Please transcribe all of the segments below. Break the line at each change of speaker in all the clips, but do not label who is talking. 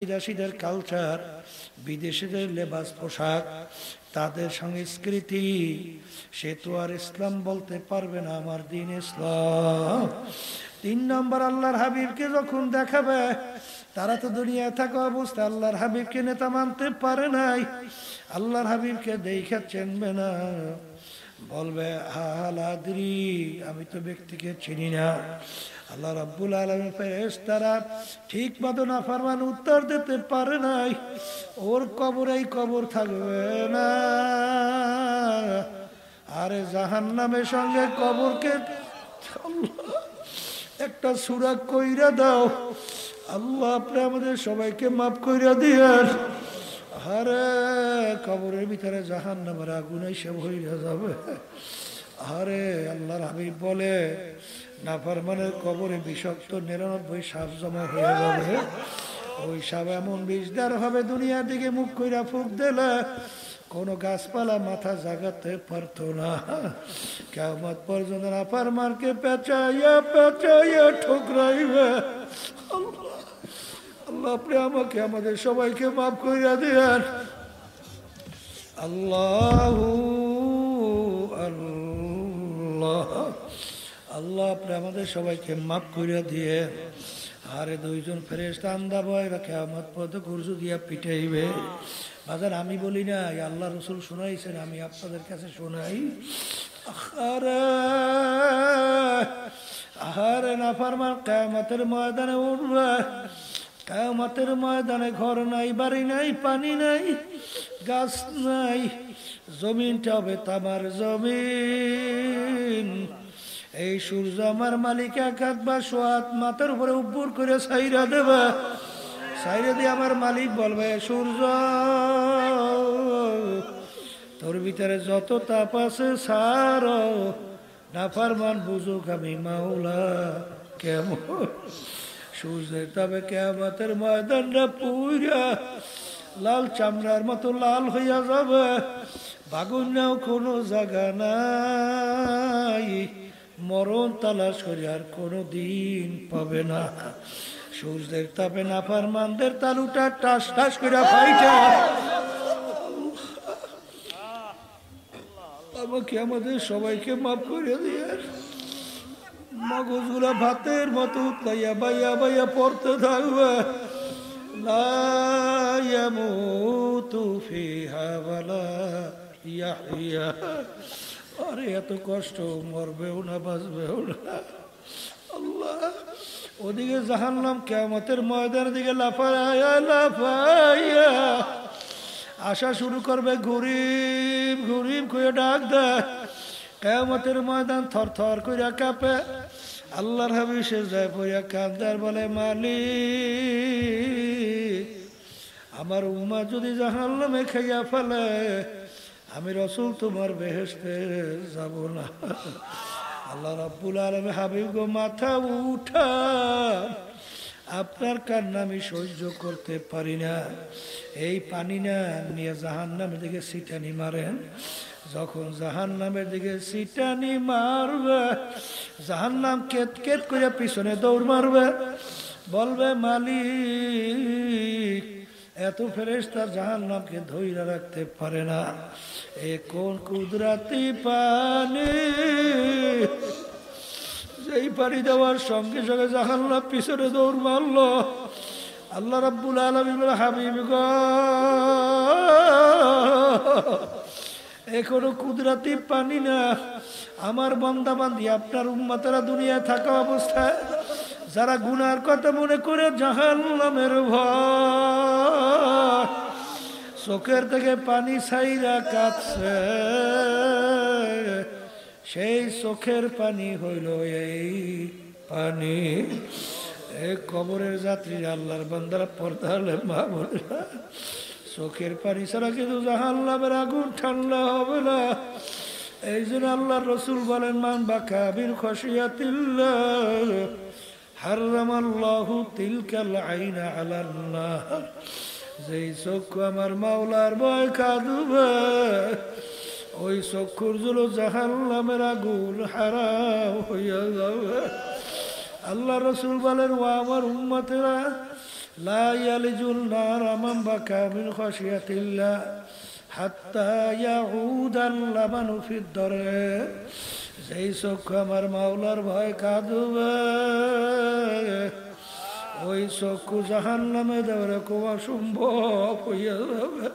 বিদেশিদের কালচার, বিদেশিদের লেবাস পোশাক, তাদের সংস্কৃতি, সে তো আর ইসলাম বলতে পারবে না। আমার দিন ইসলাম। 3 নম্বর, আল্লাহর হাবিবকে যখন দেখাবে, তারা তো দুনিয়ায় থাকা অবস্থায় আল্লাহর হাবিবকে নেতা মানতে পারে নাই। আল্লাহর হাবিবকে দেখা চিনবে না, বলবে হালাদ্রি, আমি তো ব্যক্তিকে চিনি না। আল্লাহ রাব্বুল আলামিন ফেরেশতারা ঠিক মতো নাফরমান উত্তর দিতে পারে নাই, ওর কবরেই কবর থাকবে না। আরে জাহান্নামের সঙ্গে কবরকে একটা সূরা কইরা দাও। আল্লাহ আপনি আমাদের সবাইকে মাফ কইরা দিয়েন। আরে কবরের ভিতরে জাহান্নামের আগুন এসে ভইরা যাবে। আরে আল্লাহর হাবিব বলে, নাফরমানের কবরে বিষাক্ত 99 সাপ জমা হয়ে যাবে। ওই সাপ এমন বিষদার হবে, দুনিয়ার দিকে মুখ কইরা ফুক দিলে কোন গাছপালা মাথা জাগাতে পারতো না। কিয়ামত পর্যন্ত নাফরমানকে পেঁচাইয়া পেঁচাইয়া ঠুকরাইবে। আল্লাহ আপনি আমাকে আমাদের সবাইকে মাফ কইরা দিয়েন। আল্লাহু আল্লাহ, আল্লাহ আপনি আমাদের সবাইকে মাফ কইরা দিয়ে। আরে 2 জন ফেরেশতা আন্দা বয়রা কিয়ামত পর্যন্ত কুরসি দিয়া পিটাইবে। বাজার আমি বলি না, আল্লাহ রাসূল শোনাইছেন, আমি আপনাদের কাছে শোনাই। আরে আরে নাফরমান কিয়ামতের ময়দানে উঠবে। কিয়ামতের ময়দানে ঘর নাই, বাড়ি নাই, পানি নাই, গাছ নাই, জমিনটা হবে তামার জমিন। এই সূর্য আমার মালিক 1 হাত বা 100 হাত মাথার উপরে উপর করে ছাইরা দেবে। ছাইরা দিয়ে আমার মালিক বলবে, সূর্য তোর ভিতরে যত তাপ আছে ছাড়ো, নাফরমান বুঝুক আমি মাওলা কেমন। সূর্যের তাপে কিয়ামতের ময়দানটা পুরা লাল চামড়ার মতো লাল হইয়া যাবে। বাগুনেও কোনো জায়গা নাই, মরণ তালাশ করে আর কোনো দিন পাবে না। সূর্যের তাপে নাফরমানদের তালুটা টাস টাস করে ফাইটা। আমাকে আমাদের সবাইকে মাফ করে দিয়ে। মগজগুলা ভাতের মতো উতলাইয়া বাইয়া বাইয়া পড়তে থাকবে। লা ইয়ামুতু ফিহা ওয়ালা ইয়াহইয়া। আরে এত কষ্ট, মরবেও না বাঁচবেও না। আল্লাহ ওদিকে জাহান্নাম কিয়ামতের ময়দানের দিকে লাফায়া লাফায়া আসা শুরু করবে। ঘুরিম ঘুরিম করে ডাক দেয়। কিয়ামতের ময়দান থর থর কইরা কাঁপে। আল্লাহর হাবিব সেজদায় পড়িয়া কাঁদে আর বলে, মালিক, আমার উম্মাত যদি জাহান্নামে খাইয়া ফেলে, আমি রাসূল তোমার বেহেশতে যাব না। আল্লাহ রাব্বুল আলামিন হাবিব গো, মাথা উঠান, আপনার কান্না আমি সহ্য করতে পারি না। এই পানি না নিয়ে জাহান্নামের দিকে ছিটানি মারেন। যখন জাহান্নামের দিকে ছিটানি মারবে, জাহান্নাম কেট কেট করে পিছনে দৌড় মারবে। বলবে, মালিক, এত ফেরেশতা জাহান্নামকে ধইরা রাখতে পারে না। এ কোন কুদরতি পানি, যেই পানি দেওয়ার সঙ্গে সঙ্গে জাহান্নাম পিছনে দৌড় মারলো। আল্লাহ রাব্বুল আলামিন বলে, হাবিব গো, এ কোনো কুদরতি পানি না। আমার বান্দা বান্দি আপনার উম্মতেরা দুনিয়ায় থাকা অবস্থায় যারা গুনার কথা মনে করে জাহান্নামের ভয় চোখের থেকে পানি ছাইরা কাঁদছে, সেই চোখের পানি হইল এই পানি। এই কবরের যাত্রীরা, আল্লাহর বান্দারা, পর্দালে মা বোনেরা, চোখের পানি ছাড়া কিন্তু জাহান্নামের আগুন ঠান্ডা হবে না। এই জন্য আল্লাহর রাসূল বলেন, মান বাকা বিল খাশিয়াতিল্লাহ হারামাল্লাহু তিলকাল আইনা আলান নার। যেই চক্ষু আমার মাওলার ভয় কাঁদবে, ওই চক্ষুর জন্য জাহান্নামের আগুন হারাম হইয়া যাবে। আল্লাহ রাসূল বলেন, ও আমার উম্মতেরা, লা ইয়ালিজুন নারা মান বাকা মিন খাশিয়াতিল্লাহ হাত্তা ইয়াউদাল লাবানু ফিদ দরে। যেই চক্ষু আমার মাওলার ভয় কাঁদবে ওই চক্ষু জাহান্নামে দেওয়ার খুব অসম্ভব হইয়া যাবে।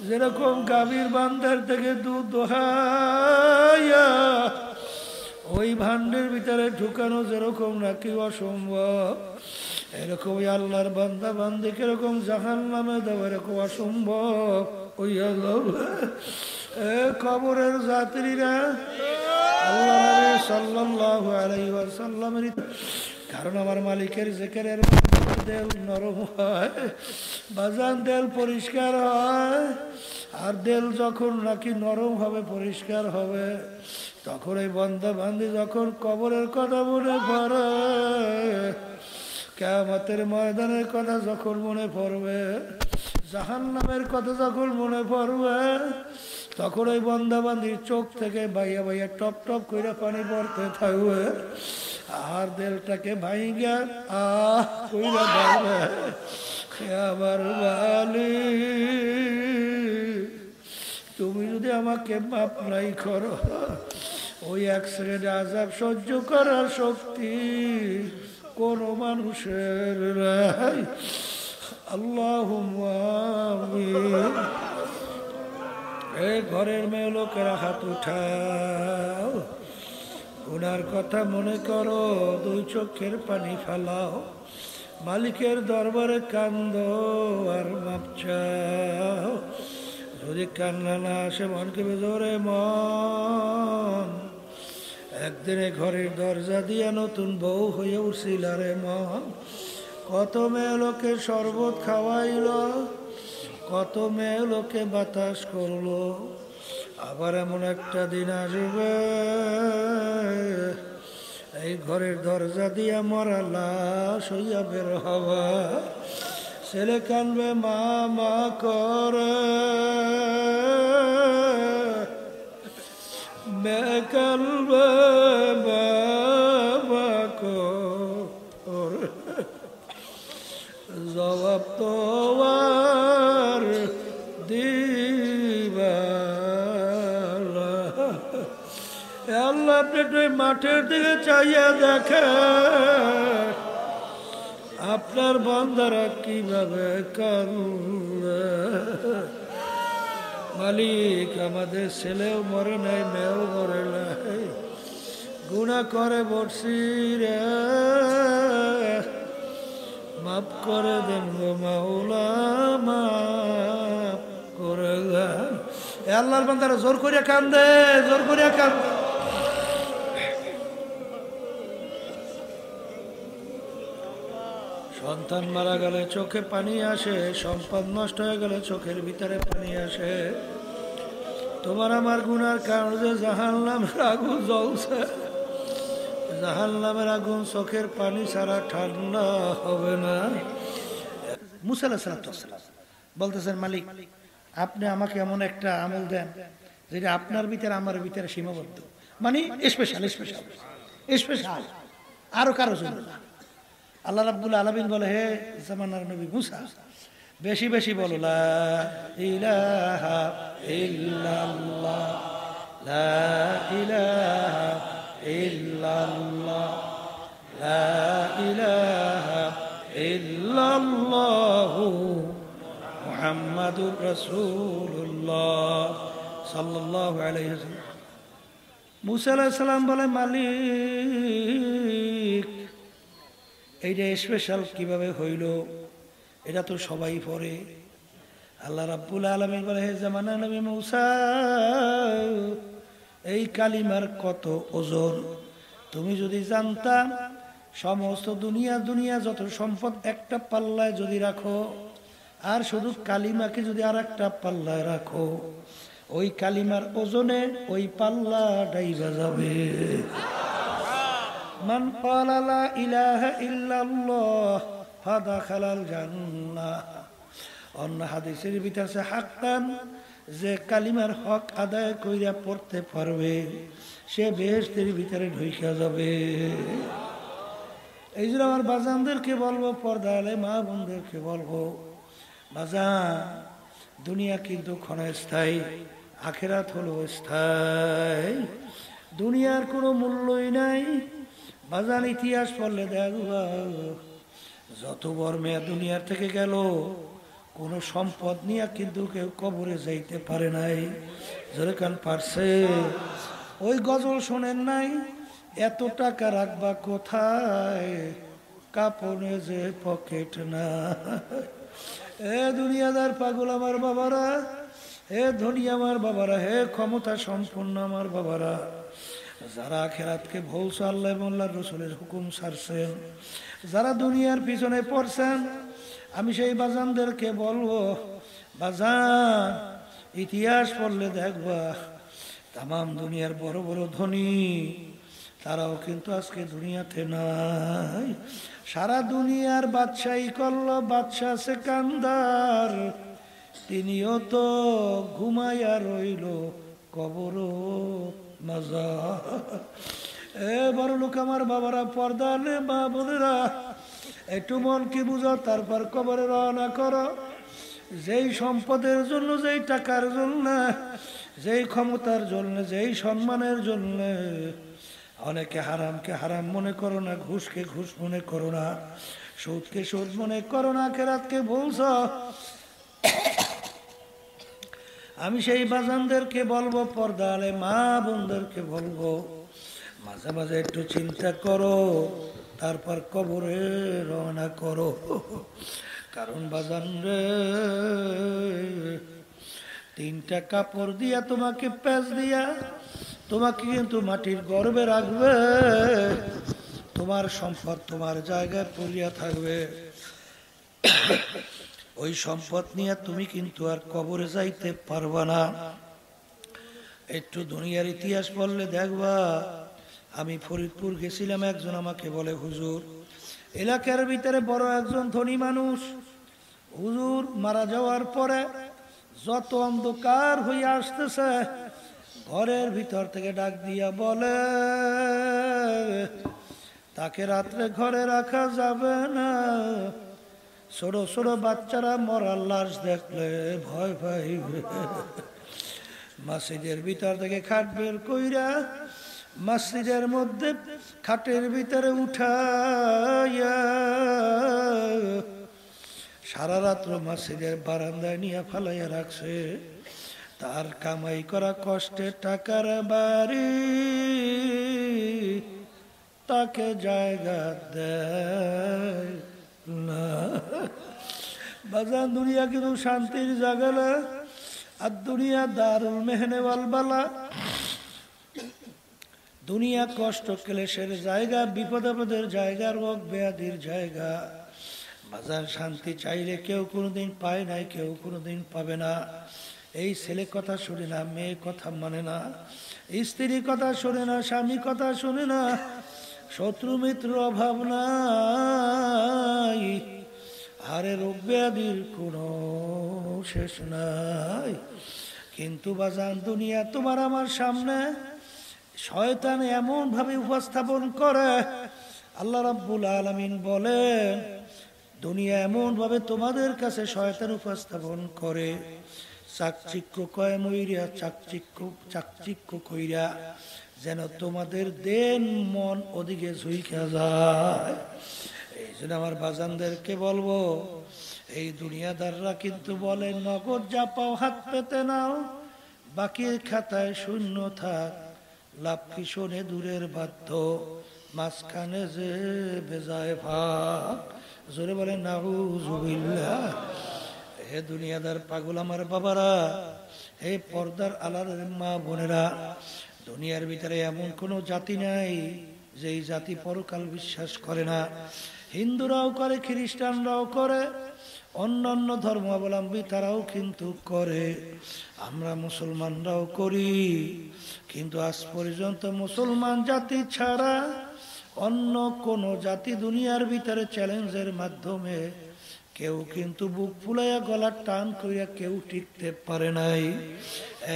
যেরকম গাভীর বান্ধার থেকে দুধ দোহাইয়া ওই ভান্ডের ভিতরে ঢুকানো যেরকম নাকি অসম্ভব, এরকমই আল্লাহর বান্দা বান্দি কিরকম জাহান্নামে দেওয়া এরকম অসম্ভব হইয়া যাবে। কবরের যাত্রীরা আল্লাহ নবী সাল্লাল্লাহু আলাইহি ওয়াসাল্লামের, কারণ আমার মালিকের জিকিরের দেল নরম হয়, বাজান দেল পরিষ্কার হয়। আর দেল যখন নাকি নরম হবে পরিষ্কার হবে তখন এই বান্দা বান্দি যখন কবরের কথা মনে পড়ে, কিয়ামতের ময়দানের কথা যখন মনে পড়বে, জাহান্নামের কথা যখন মনে পড়বে, তখন ওই বান্দা বান্দির চোখ থেকে বাইয়া বাইয়া টপ টপ করে পানি পড়তে থাকবে। আর দেলটাকে ভাইঙ্গা কইরা বলবে, আমার মালিক তুমি যদি আমাকে মাপ নাই করো, ওই এক সেকেন্ড আযাব সহ্য করার শক্তি কোন মানুষের নাই। আল্লাহুম্মা আমিন। এই ঘরের মেয়ে লোকেরা হাত উঠাও, গুনার কথা মনে করো, দুই চোখের পানি ফেলাও, মালিকের দরবারে কান্দো আর মাপ চাও। যদি কান্না না আসে মনকে বেজরে মন, একদিনে ঘরের দরজা দিয়া নতুন বউ হয়ে উঠছিল রে মন। কত মেয়ে লোকে শরবত খাওয়াইল, কত মেয়ে লোকে বাতাস করলো, আবার এমন একটা দিন আসবে এই ঘরের দরজা দিয়া মরা লাশ হইয়া বের হবা। ছেলে কানবে মা মা করে, মেয়ে কানবে বাবা করে, জবাব তো আর দিবা আল্লাহ। আপনি একটু মাঠের দিকে চাইয়া দেখে আপনার বান্দারা কিভাবে কান্দে। মালিক আমাদের ছেলেও মরে নাই, মেয়েও মরে নাই, গুনাহ করে বসছি রে, মাফ করে দেন গো মাওলা, মাফ করে দেন। আল্লাহর বান্দারা জোর করিয়া কান্দে, জোর করিয়া কান্দে। সন্তান মারা গেলে চোখে পানি আসে, সম্পদ নষ্ট হয়ে গেলে চোখের ভিতরে পানি আসে। তোমার আমার গুনার কারণে যে জাহান্নামের আগুন জ্বলছে, জাহান্নামের আগুন চোখের পানি ছাড়া ঠান্ডা হবে না। মুসা আলাইহিস সালাম বলতেছেন, মালিক আপনি আমাকে এমন একটা আমল দেন যেটা আপনার ভিতরে আমার ভিতরে সীমাবদ্ধ, মানে স্পেশাল স্পেশাল স্পেশাল, আরো কারো জন্য না। আল্লাহ রাব্বুল আলামিন বলে, হে জামানার নবী মুসা বেশি বেশি বলো লা ইলাহা ইল্লাল্লাহ, লা ইলাহা ইল্লাল্লাহ, লা ইলাহা ইল্লাল্লাহু মুহাম্মাদুর রাসূলুল্লাহ সাল্লাল্লাহু আলাইহি ওয়াসাল্লাম। মুসা আলাইহিস সালাম বলে, মালিক এইটা স্পেশাল কিভাবে হইল, এটা তো সবাই পড়ে। আল্লাহ রাব্বুল আলামিন বলে, হে জামানা নবী মুসা এই কালিমার কত ওজন তুমি যদি জানতা, সমস্ত দুনিয়া যত সম্পদ একটা পাল্লায় যদি রাখো, আর শুধু কালিমাকে যদি আর একটা পাল্লায় রাখো, ওই কালিমার ওজনে ওই পাল্লা ডাইবা যাবে। মান ক্বালা লা ইলাহা ইল্লাল্লাহ ফাদাখালাল জান্নাহ। অন্য হাদিসের ভিতরে আছে, হাক্কান যে কালিমার হক আদায় কইরা পড়তে পারবে সে বেহেশতের ভিতরে ঢুইকা যাবে। এই জন্য আমার বাজানদেরকে বলবো, পর্দালে মা বোনদেরকে বলবো, বাজান দুনিয়া কিন্তু ক্ষণস্থায়ী, আখেরাত হলো স্থায়ী। দুনিয়ার কোনো মূল্যই নাই। বাজান ইতিহাস পড়লে দেখবা যত বড় মেয়ে দুনিয়ার থেকে গেল, কোনো সম্পদ নিয়ে কিন্তু কেউ কবরে যাইতে পারে নাই। যেরকম পারছে, ওই গজল শোনেন নাই, এত টাকা রাখবা কোথায়, কাপনে যে পকেট না। এ দুনিয়াদার পাগল আমার বাবারা, হে ধনী আমার বাবারা, হে ক্ষমতা সম্পন্ন আমার বাবারা, যারা আখিরাতকে ভুলছে, আল্লাহ এবং আল্লাহর রাসূলের হুকুম ছাড়ছেন, যারা দুনিয়ার পিছনে পড়ছেন, আমি সেই বাজানদেরকে বলবো, বাজান ইতিহাস পড়লে দেখবা তামাম দুনিয়ার বড় বড় ধনী তারাও কিন্তু আজকে দুনিয়াতে নাই। সারা দুনিয়ার বাদশাহী করলো বাদশাহ সেকান্দার, তিনিও তো ঘুমাইয়া রইল কবর মজা। এ বড় লোক আমার বাবারা, পর্দালে মা বোনেরা, একটু মন কি বুঝো, তারপর কবরে রওনা করো। যেই সম্পদের জন্য, যেই টাকার জন্য, যেই ক্ষমতার জন্য, যেই সম্মানের জন্য অনেকে হারামকে হারাম মনে করো না, ঘুষকে ঘুষ মনে করো না, সুদকে সুদ মনে করো না, আখিরাতকে বলছ। আমি সেই বাজানদেরকে বলবো, পর্দালে মা বোনদেরকে বলবো, মাঝে মাঝে একটু চিন্তা করো, তারপর কবরে রওনা করো। কারণ বাজান রে, তিনটা কাপড় দিয়া তোমাকে প্যাঁচ দিয়া তোমাকে কিন্তু মাটির গর্ভে রাখবে। তোমার সম্পদ তোমার জায়গায় পড়িয়া থাকবে। ওই সম্পদ নিয়ে তুমি কিন্তু আর কবরে যাইতে পারবা না। একটু দুনিয়ার ইতিহাস পড়লে দেখবা, আমি ফরিদপুর গেছিলাম, একজন আমাকে বলে, হুজুর এলাকার ভিতরে বড় একজন ধনী মানুষ, হুজুর মারা যাওয়ার পরে যত অন্ধকার হয়ে আসতেছে, ঘরের ভিতর থেকে ডাক দিয়া বলে, তাকে রাত্রে ঘরে রাখা যাবে না, ছোট ছোট বাচ্চারা মরার লাশ দেখলে ভয় পাইবে। মসজিদের ভিতর থেকে খাট বের কইরা মসজিদের মধ্যে খাটের ভিতরে উঠাইয়া সারা রাত্র মসজিদের বারান্দায় নিয়ে ফালাইয়া রাখছে। তার কামাই করা কষ্টের টাকার বাড়ি তাকে জায়গা দেয় না। বাজান দুনিয়া কিন্তু শান্তির জায়গা না, আর দুনিয়া দারুল মেহনে ওয়াল বালা। দুনিয়া কষ্ট ক্লেশের জায়গা, বিপদ আপদের জায়গা, রোগ ব্যাধির জায়গা। বাজার শান্তি চাইলে কেউ কোনোদিন পায় নাই, কেউ কোনোদিন পাবে না। এই ছেলে কথা শুনে না, মেয়ে কথা মানে না, স্ত্রী কথা শুনে না, স্বামী কথা শুনে না, শত্রু মিত্র অভাব নাই, আরে রোগ ব্যাধির কোনো শেষ নাই। কিন্তু বাজান দুনিয়া তোমার আমার সামনে শয়তান এমন ভাবে উপস্থাপন করে, আল্লাহ রাব্বুল আলামিন বলেন, দুনিয়া এমন ভাবে তোমাদের কাছে শয়তান উপস্থাপন করে, চাকচিক্য কয় মইরা, চাকচিক্য কইরা যেন তোমাদের দেন মন ওদিকে ঝুইকা যায়। এই জন্য আমার বাজানদেরকে বলবো, এই দুনিয়াদাররা কিন্তু বলে, নগদ যা পাও হাত পেতে নাও, বাকির খাতায় শূন্য থাক, লাভ কি শোনে দূরের বাধ্য, মাঝখানে যে বেজায় ভাগ। জোরে বলে নাউজুবিল্লাহ। হে দুনিয়াদার পাগল আমার বাবারা, হে পর্দার আলার মা বোনেরা, দুনিয়ার ভিতরে এমন কোন জাতি নাই যেই জাতি পরকাল বিশ্বাস করে না। হিন্দুরাও করে, খ্রিস্টানরাও করে, অন্যান্য ধর্মাবলম্বী তারাও কিন্তু করে, আমরা মুসলমানরাও করি। কিন্তু আজ পর্যন্ত মুসলমান জাতি ছাড়া অন্য কোন জাতি দুনিয়ার ভিতরে চ্যালেঞ্জের মাধ্যমে কেউ কিন্তু বুক ফুলাইয়া গলার টান করিয়া কেউ টিকতে পারে নাই।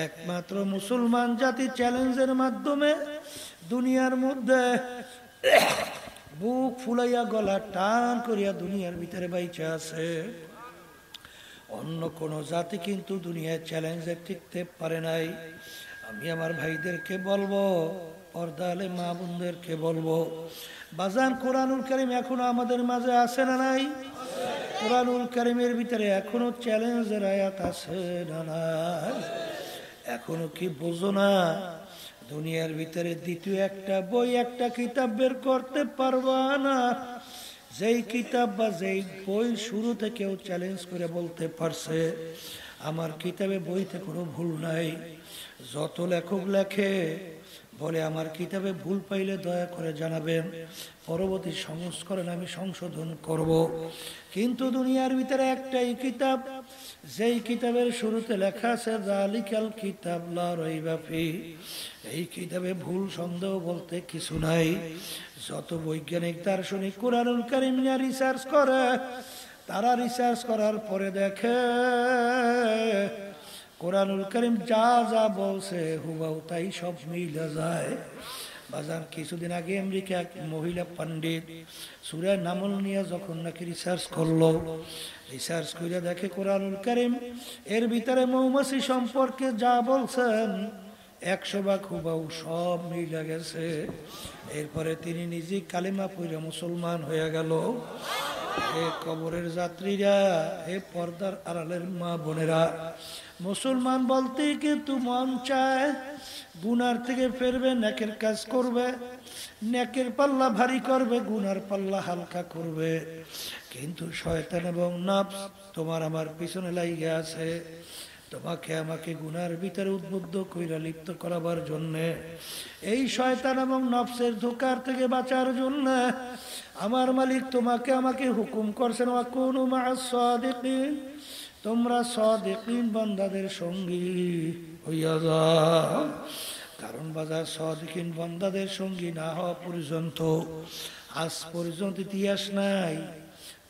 একমাত্র মুসলমান জাতি চ্যালেঞ্জের মাধ্যমে দুনিয়ার মধ্যে বুক ফুলাইয়া গলা টান করিয়া দুনিয়ার ভিতরে বাইচা আছে। অন্য কোন জাতি কিন্তু দুনিয়ায় চ্যালেঞ্জে টিকতে পারে নাই। আমি আমার ভাইদেরকে বলবো, পর্দা আলে মা বোনদেরকে বলবো, বাজান কোরআনুল কারীম এখনো আমাদের মাঝে আছে না নাই? কোরআনুল কারীমের ভিতরে এখনো চ্যালেঞ্জের আয়াত আছে না নাই? এখনো কি বুঝো না? দুনিয়ার ভিতরে দ্বিতীয় একটা বই, একটা কিতাব বের করতে পারবা না, যেই কিতাব বা যেই বই শুরুতে কেউ চ্যালেঞ্জ করে বলতে পারছে আমার কিতাবে বইতে কোনো ভুল নাই। যত লেখক লেখে বলে আমার কিতাবে ভুল পাইলে দয়া করে জানাবেন, পরবর্তী সংস্করণ আমি সংশোধন করব। কিন্তু দুনিয়ার ভিতরে একটাই কিতাব, যেই কিতাবের শুরুতে লেখা আছে যালিকাল কিতাব লা রাইবা ফি, এই কিতাবে ভুল সন্দেহ বলতে কিছু নাই। যত বৈজ্ঞানিক দার্শনিক কোরআনুল কারীম নিয়ে রিসার্চ করে, তারা রিসার্চ করার পরে দেখে কোরআনুল কারীম যা যা বলছে হুবাহু তাই সব মিলে যায়। বাজার কিছুদিন আগে আমেরিকা এক মহিলা পণ্ডিত সূরা নামল নিয়ে যখন নাকি রিসার্চ করলো, রিসার্চ করে দেখে কোরআনুল কারীম এর ভিতরে মৌমাছি সম্পর্কে যা বলছেন 100 ভাগ হুবাহু সব মিলে গেছে। এরপরে তিনি নিজে কালিমা পড়ে মুসলমান হয়ে গেল। হে কবরের যাত্রীরা, হে পর্দার আড়ালের মা বোনেরা, মুসলমান বলতে কিন্তু মন চায় গুনার থেকে ফিরবে, নেকের কাজ করবে, নেকের পাল্লা ভারী করবে, গুনার পাল্লা হালকা করবে। কিন্তু শয়তান এবং নফস তোমার আমার পিছনে লাগিয়ে আছে, তোমাকে আমাকে গুনার ভিতরে উদ্বুদ্ধ কইরা লিপ্ত করাবার জন্য। এই শয়তান এবং নফসের ধোঁকার থেকে বাঁচার জন্য আমার মালিক তোমাকে আমাকে হুকুম করছেন, ওয়াকুনু মা'আস সাদিকিন, তোমরা সাদিকিন বান্দাদের সঙ্গী হইয়া যাও। কারণ বাজার সাদিকিন বান্দাদের সঙ্গী না হওয়া পর্যন্ত, আজ পর্যন্ত ইতিহাস নাই,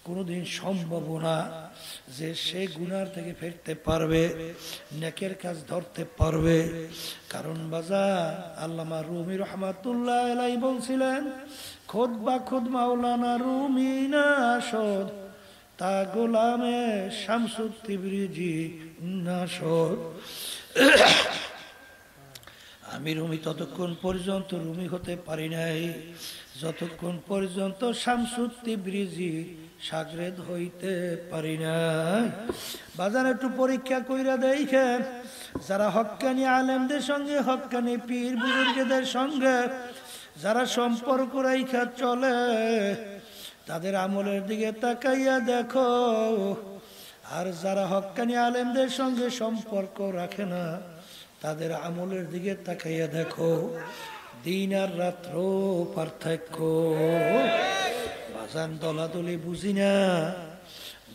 কোনোদিন সম্ভব না যে সে গুনার থেকে ফিরতে পারবে, নেকের কাজ ধরতে পারবে। কারণ বাজার আল্লামা রুমি রহমাতুল্লাহ আলাইহি বলছিলেন, খুদ বা খুদ মাওলানা রুমি না শোধ, তা গোলামে শামসুত তিবরিজি না শোধ। আমি রুমি ততক্ষণ পর্যন্ত রুমি হতে পারি নাই যতক্ষণ পর্যন্ত শামসুত তিবরিজি শাগরেদ হইতে পারি নাই। বাজার একটু পরীক্ষা কইরা দেখেন, যারা হক্কানি আলেমদের সঙ্গে, হক্কানি পীর বুজুর্গদের সঙ্গে যারা সম্পর্ক রাইখা চলে, তাদের আমলের দিকে তাকাইয়া দেখো। আর যারা হক্কানি আলেমদের সঙ্গে সম্পর্ক রাখে না, তাদের আমলের দিকে তাকাইয়া দেখো, দিন আর রাত্র পার্থক্য। বাজান দলাদলি বুঝি না,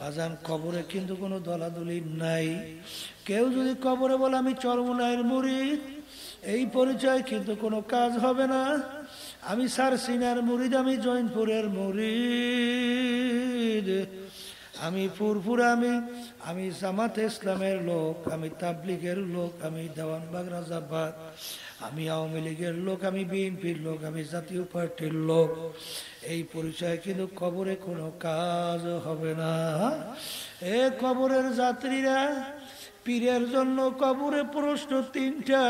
বাজান কবরে কিন্তু কোনো দলাদলি নাই। কেউ যদি কবরে বলে আমি চরমনাইয়ের মুরিদ, এই পরিচয় কিন্তু কোনো কাজ হবে না। আমি সারসিনার মুরিদ, আমি জৈনপুরের মুরিদ, আমি ফুরফুরা, আমি জামাতে ইসলামের লোক, আমি তাবলিগের লোক, আমি দেওয়ানবাগ রাজাবাদ, আমি আওয়ামী লীগের লোক, আমি বিএনপির লোক, আমি জাতীয় পার্টির লোক, এই পরিচয় কিন্তু কবরে কোনো কাজ হবে না। এ কবরের যাত্রীরা, পীরের জন্য কবরে প্রশ্ন 3টা,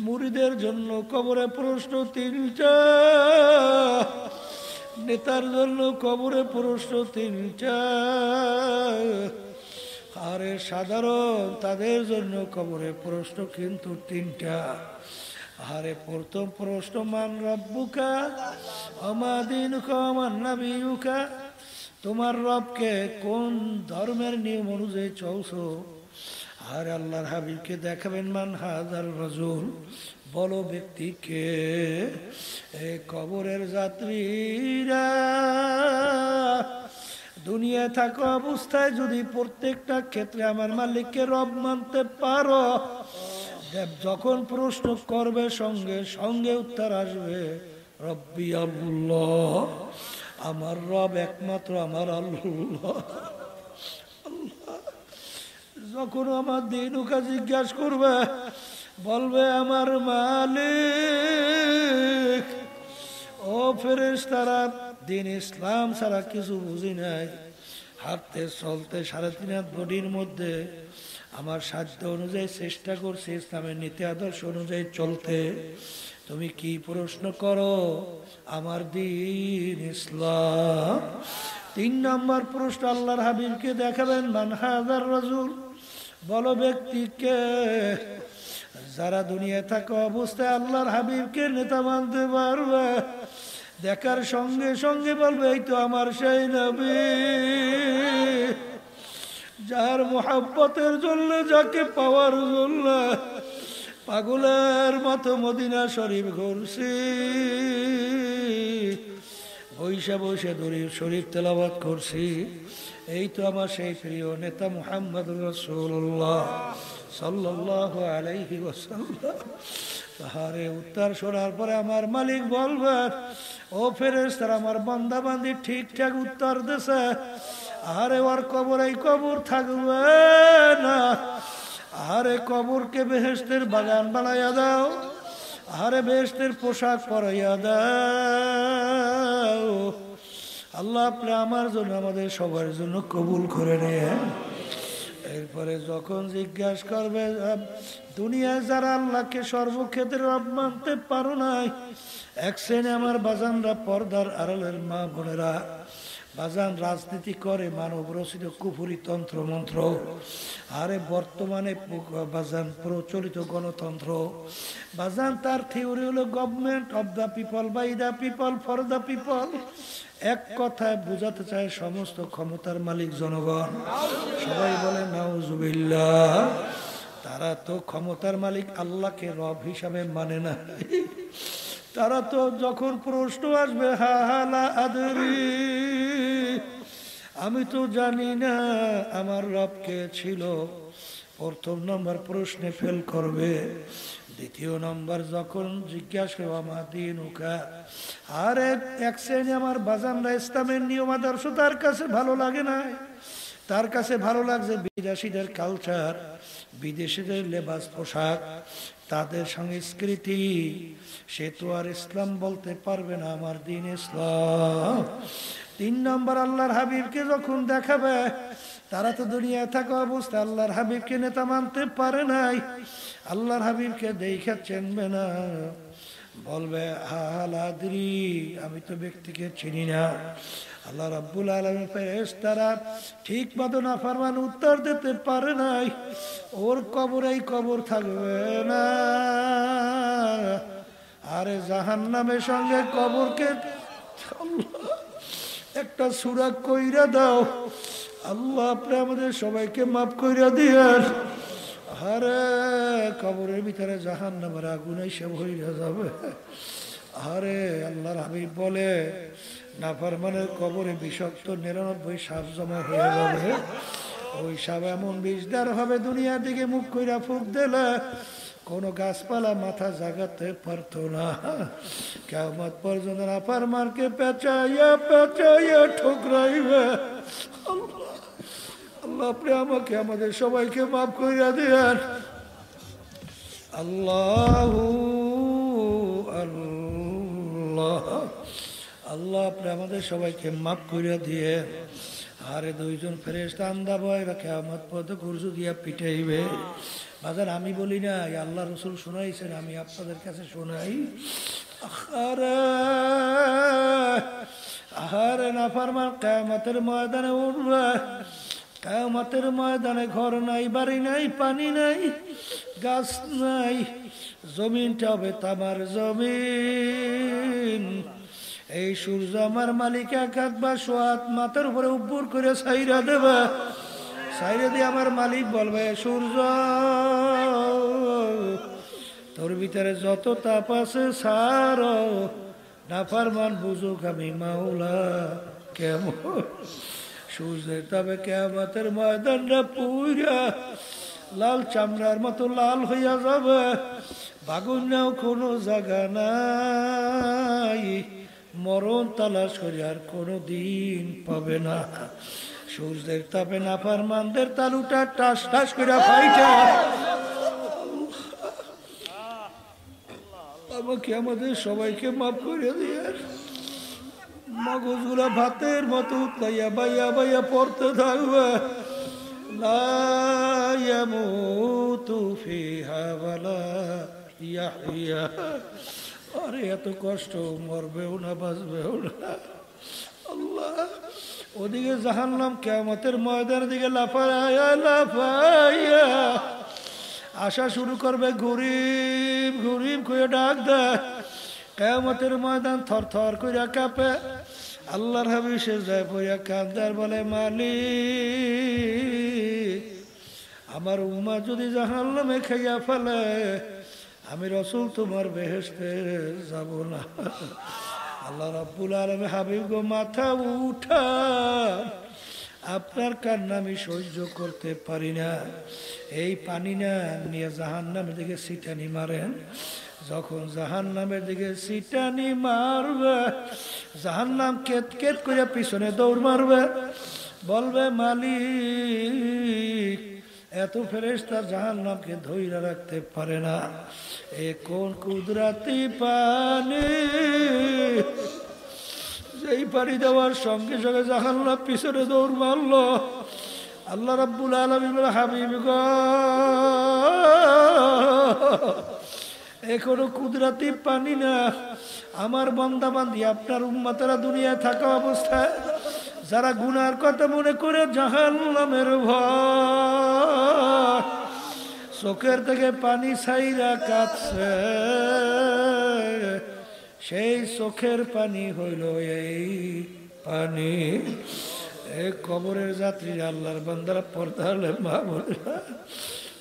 মুরিদের জন্য কবরে প্রশ্ন 3টা, নেতার জন্য কবরে প্রশ্ন 3টা, আরে সাধারণ তাদের জন্য কবরে প্রশ্ন কিন্তু 3টা। আরে প্রথম প্রশ্ন মান রব্বুকা ওমা দীনুকা ওমান নাবিয়ুকা, তোমার রবকে, কোন ধর্মের নিয়ম অনুযায়ী চলছো। আর আল্লাহর হাবিবকে দেখাবেন মান হাজার রাজুল, বলো ব্যক্তিকে। এ কবরের যাত্রীরা, দুনিয়ায় থাকা অবস্থায় যদি প্রত্যেকটা ক্ষেত্রে আমার মালিককে রব মানতে পারো, যখন প্রশ্ন করবে সঙ্গে সঙ্গে উত্তর আসবে রব্বি আল্লাহ, আমার রব একমাত্র আমার আল্লাহ। যখন আমার দিনুকা জিজ্ঞাসা করবে, বলবে আমার মালিক। ও ফেরেশতারা দিন ইসলাম ছাড়া কিছু বুঝি নাই। হাঁটতে চলতে 3.5 হাত বডির মধ্যে আমার সাধ্য অনুযায়ী চেষ্টা করছি ইসলামের নীতি আদর্শ অনুযায়ী চলতে। তুমি কি প্রশ্ন করো? আমার দিন ইসলাম। 3 নম্বর প্রশ্ন আল্লাহর হাবিবকে দেখাবেন, মান হাযার রাজূল, বলো ব্যক্তিকে যারা দুনিয়ায় থাকা অবস্থায় আল্লাহর হাবিবকে নেতা মানতে পারবে। দেখার সঙ্গে সঙ্গে বলবে এই তো আমার সেই নবী, যার মোহাব্বতের জন্য, যাকে পাওয়ার জন্য পাগলের মতো মদিনা শরীফ ঘুরছি, বৈশা বৈশা দরুদ শরীফ তেলাওয়াত করছি। এই তো আমার সেই প্রিয় নেতা মুহাম্মদুর রাসূলুল্লাহ সাল্লাল্লাহু আলাইহি ওয়াসাল্লাম। তাহারে উত্তর শোনার পরে আমার মালিক বলবেন, ও ফেরেশতারা, আমার বান্দা বান্দি ঠিকঠাক উত্তর দিছে। আরে ওর কবর এই কবর থাকবে না, আরে কবরকে বেহেশতের বাগান বানাইয়া দাও, আরে বেহেশতের পোশাক পরাইয়া দাও। আল্লাহ আপনি আমার জন্য, আমাদের সবার জন্য কবুল করে নেন। এরপরে যখন জিজ্ঞাসা করবে, দুনিয়ায় যারা আল্লাহকে সর্বক্ষেত্রে রব মানতে পারো নাই, এক শ্রেণী আমার বাজানরা, পর্দার আড়ালের মা বোনেরা, বাজান রাজনীতি করে, মানব রচিত কুফুরি তন্ত্র মন্ত্র, আরে বর্তমানে বাজান প্রচলিত গণতন্ত্র, বাজান তার থিওরি হলো government of the people, by the people, for the people. এক কথায় বোঝাতে চায় সমস্ত ক্ষমতার মালিক জনগণ। সবাই বলে নাউজুবিল্লাহ। তারা তো ক্ষমতার মালিক আল্লাহকে রব হিসাবে মানে না। তারা তো যখন প্রশ্ন আসবে, হা হালা আদরি, আমি তো জানি না আমার রব কে ছিল, প্রথম নম্বর প্রশ্নে ফেল করবে। দ্বিতীয় নম্বর যখন জিজ্ঞাসা করবো আমার দিনুকা, আরে এক শ্রেণী আমার বাজানরা ইসলামের নিয়ম আদর্শ তার কাছে ভালো লাগে না, তার কাছে ভালো লাগছে বিদেশিদের কালচার, বিদেশিদের লেবাস পোশাক, তাদের সংস্কৃতি। সে তো আর ইসলাম বলতে পারবে না, আমার দিন ইসলাম। 3 নম্বর আল্লাহর হাবিবকে যখন দেখাবে, তারা তো দুনিয়ায় থাকা অবস্থায় আল্লাহর হাবিবকে নেতা মানতে পারে নাই, আল্লাহর হাবিবকে দেখা চিনবে না, বলবে আলাদরি, আমি তো ব্যক্তিকে চিনি না। আল্লাহ রাব্বুল আলামিন ফেরেশতারা ঠিক মতো নাফরমান উত্তর দিতে পারে নাই, ওর কবর এই কবর থাকবে না। আরে জাহান্নামের সঙ্গে কবরকে একটা সূরা কইরা দাও। আল্লাহ আপনি আমাদের সবাইকে মাফ কইরা দিয়েন। আরে কবরের ভিতরে জাহান্নামের আগুন এসে হইয়া যাবে। আরে আল্লাহর হাবিব বলে, নাফরমানের কবরে বিষাক্ত 99 সাপ জমা হয়ে যাবে। ওই সাপ এমন বিষদার হবে, দুনিয়ার দিকে মুখ কইরা ফুক দিলে কোনো গাছপালা মাথা জাগাতে পারতো না। কিয়ামত পর্যন্ত নাফরমানকে পেঁচাইয়া পেঁচাইয়া ঠুকরাইবে। আল্লাহ আপনি আমাকে, আমাদের সবাইকে মাফ কইরা দিয়েন। আল্লাহু আল্লাহ, আল্লাহ আপনি আমাদের সবাইকে মাফ কইরা দিয়ে। আরে 2 জন ফেরেশতা আন্দা ভয়রা কিয়ামত পর্যন্ত কুরসি দিয়া পিটাইবে। বাজার আমি বলি না, আল্লাহ রাসূল শোনাইছেন, আমি আপনাদের কাছে শোনাই। আরে আরে নাফরমান কিয়ামতের ময়দানে উঠবে। কিয়ামতের ময়দানে ঘর নাই, বাড়ি নাই, পানি নাই, গাছ নাই, জমিনটা হবে তামার জমিন। এই সূর্য আমার মালিক 1 হাত বা 100 হাত মাথার উপরে উপর করে ছাইরা দেবে। ছাইরা দিয়ে আমার মালিক বলবে, সূর্য তোর ভিতরে যত তাপ আছে ছাড়ো, নাফরমান বুঝুক আমি মাওলা কেমন। সূর্যের তাপে কিয়ামতের ময়দানটা পুরা লাল চামড়ার মতো লাল হইয়া যাবে। বাগুনাও কোনো জায়গা নাই, মরণ তালাশ করে আর কোনো দিন পাবে না। সূর্যের তাপে নাফরমানদের তালুটা টাস টাস করে ফাইটা। আমাকে, আমাদের সবাইকে মাফ করে দিয়ে। মগজগুলা ভাতের মতো উতলাইয়া বাইয়া বাইয়া পড়তে থাকবে। লা ইয়ামুতু ফিহা ওয়ালা ইয়াহইয়া। আরে এত কষ্ট, মরবেও না বাঁচবেও না। আল্লাহ, ওদিকে জাহান্নাম কিয়ামতের ময়দানের দিকে লাফায়া লাফায়া আসা শুরু করবে, ঘুরিম ঘুরিম করে ডাক দেয়। কিয়ামতের ময়দান থর থর কইরা কাঁপে। আল্লাহর হাবিব সেজদায় পড়িয়া কান্দার বলে, মালিক, আমার উম্মাহ যদি জাহান্নামে খাইয়া ফেলে, আমি রাসূল তোমার বেহেশতে যাব না। আল্লাহ রাব্বুল আলামিন, হাবিব গো মাথা উঠান, আপনার কান্না আমি সহ্য করতে পারি না। এই পানি না নিয়ে জাহান্নামের দিকে ছিটানি মারেন। যখন জাহান্নামের দিকে ছিটানি মারবে, জাহান্নাম কেত কেত করে পিছনে দৌড় মারবে, বলবে, মালিক, এত ফেরেশতা জাহান্নামকে ধইরা রাখতে পারে না। এ কোন কুদরতি পানি, যেই পানি দেওয়ার সঙ্গে সঙ্গে জাহান্নাম পিছনে দৌড় মারলো। আল্লাহ রাব্বুল আলামিন, হাবিব গো, এখনো কুদরতি পানি না। আমার বান্দা বান্দি আপনার উম্মতেরা দুনিয়ায় থাকা অবস্থায় যারা গুনার কথা মনে করে জাহান্নামের ভয় চোখের থেকে পানি ছাইরা কাঁদছে, সেই চোখের পানি হইল এই পানি। এই কবরের যাত্রীরা, আল্লাহর বান্দারা, পর্দালে মা বলে,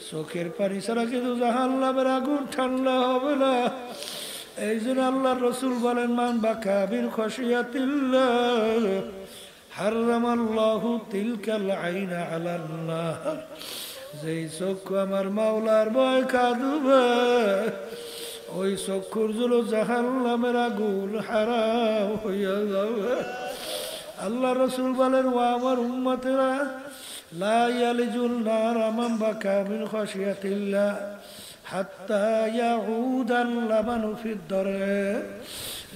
চোখের পানি ছাড়া কিন্তু জাহান্নামের আগুন ঠান্ডা হবে না। এই জন্য আল্লাহর রাসূল বলেন, মান বাকা বিল খাশিয়াতিল্লাহ হারামাল্লাহু তিলকাল আইনা আলান নার। যেই চক্ষু আমার মাওলার ভয় কাঁদবে, ওই চক্ষুর জন্য জাহান্নামের আগুন হারাম হইয়া যাবে। আল্লাহ রাসূল বলেন, ও আমার উম্মতেরা, লা ইয়ালিজুন নার মান বাকা মিন খাশিয়াতিল্লাহ হাত্তা ইয়াউদাল লাবানু ফিদ দরে।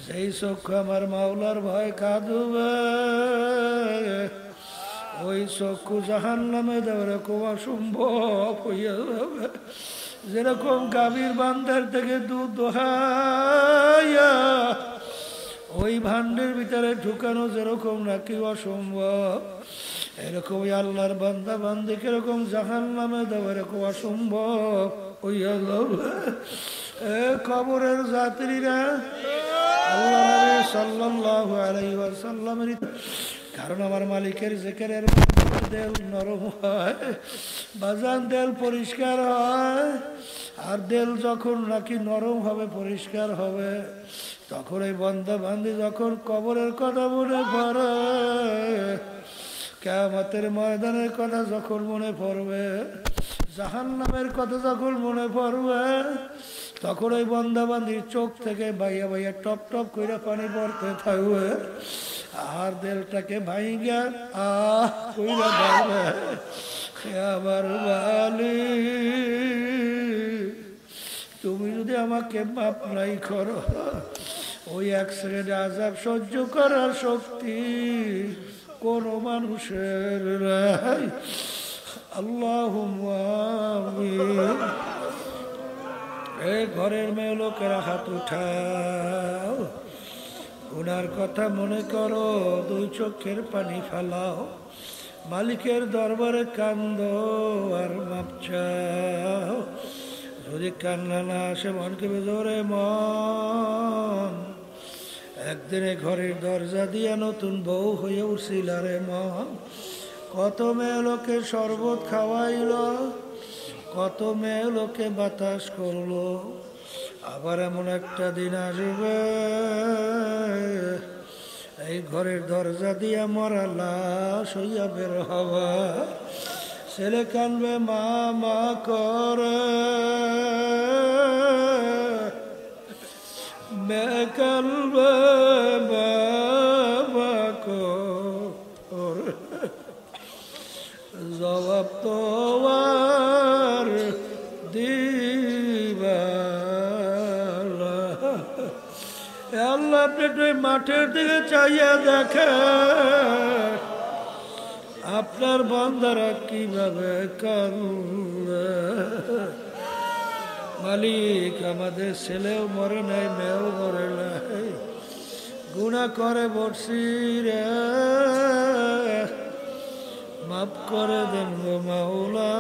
যেই চক্ষু আমার মাওলার ভয় কাঁদবে, ওই চক্ষু জাহান্নামে দেওয়ার খুব অসম্ভব হইয়া যাবে। যেরকম গাভীর বান্ধার থেকে দুধ দোহাইয়া ওই ভান্ডের ভিতরে ঢুকানো যেরকম নাকি অসম্ভব, এরকম আল্লাহর বান্দা বান্দি কিরকম জাহান্নামে দেওয়া এরকম অসম্ভব হইয়া যাবে। কবরের যাত্রীরা, আল্লাহ নবী সাল্লাল্লাহু আলাইহি ওয়াসাল্লামের, কারণ আমার মালিকের জিকিরের দেল নরম হয়, বাজান দেল পরিষ্কার হয়। আর দেল যখন নাকি নরম হবে, পরিষ্কার হবে, তখন এই বান্দা বান্দি যখন কবরের কথা মনে পড়ে, কিয়ামতের ময়দানের কথা যখন মনে পড়বে, জাহান্নামের কথা যখন মনে পড়বে, তখন ওই বান্দা বান্দির চোখ থেকে বাইয়া বাইয়া টপ টপ করে পানি পড়তে থাকবে। আর দেলটাকে ভাইঙ্গা আহ কইরা বলবে, আমার মালিক, তুমি যদি আমাকে মাপ নাই করো, ওই এক সেকেন্ডে আযাব সহ্য করার শক্তি কোন মানুষের নাই। আল্লাহুম্মা আমিন। এই ঘরের মেয়ে লোকেরা হাত উঠাও, গুনার কথা মনে করো, দুই চোখের পানি ফেলাও, মালিকের দরবারে কান্দো আর মাপ চাও। যদি কান্না না আসে, মনকে বেজরে মন, একদিনে ঘরের দরজা দিয়া নতুন বউ হয়ে উঠছিল রে মন। কত মেয়ে লোকে শরবত খাওয়াইল, কত মেয়ে লোকে বাতাস করলো, আবার এমন একটা দিন আসবে, এই ঘরের দরজা দিয়া মরা লাশ হইয়া বের হবা। ছেলে কানবে মা মা করে, মেয়ে কানবে বাবা করে, জবাব তো আর দিবা। আল্লাহ আপনি একটু এই মাঠের দিকে চাইয়া দেখে আপনার বান্দারা কিভাবে কান্দে। মালিক, আমাদের ছেলেও মরে নাই, মেয়েও মরে নাই, গুনাহ করে বসছি রে, মাফ করে দেন গো মাওলা,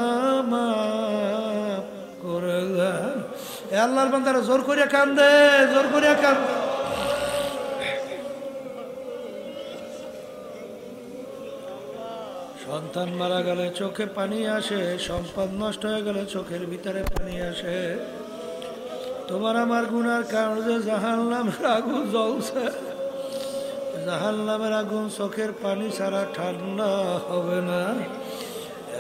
মাফ করে দেন। আল্লাহর বান্দারা জোর করিয়া কান্দে, জোর করিয়া কান্দে। সন্তান মারা গেলে চোখে পানি আসে, সম্পদ নষ্ট হয়ে গেলে চোখের ভিতরে পানি আসে। তোমার আমার গুনার কারণে জাহান্নামের আগুন জ্বলছে, জাহান্নামের আগুন চোখের পানি ছাড়া ঠান্ডা হবে না।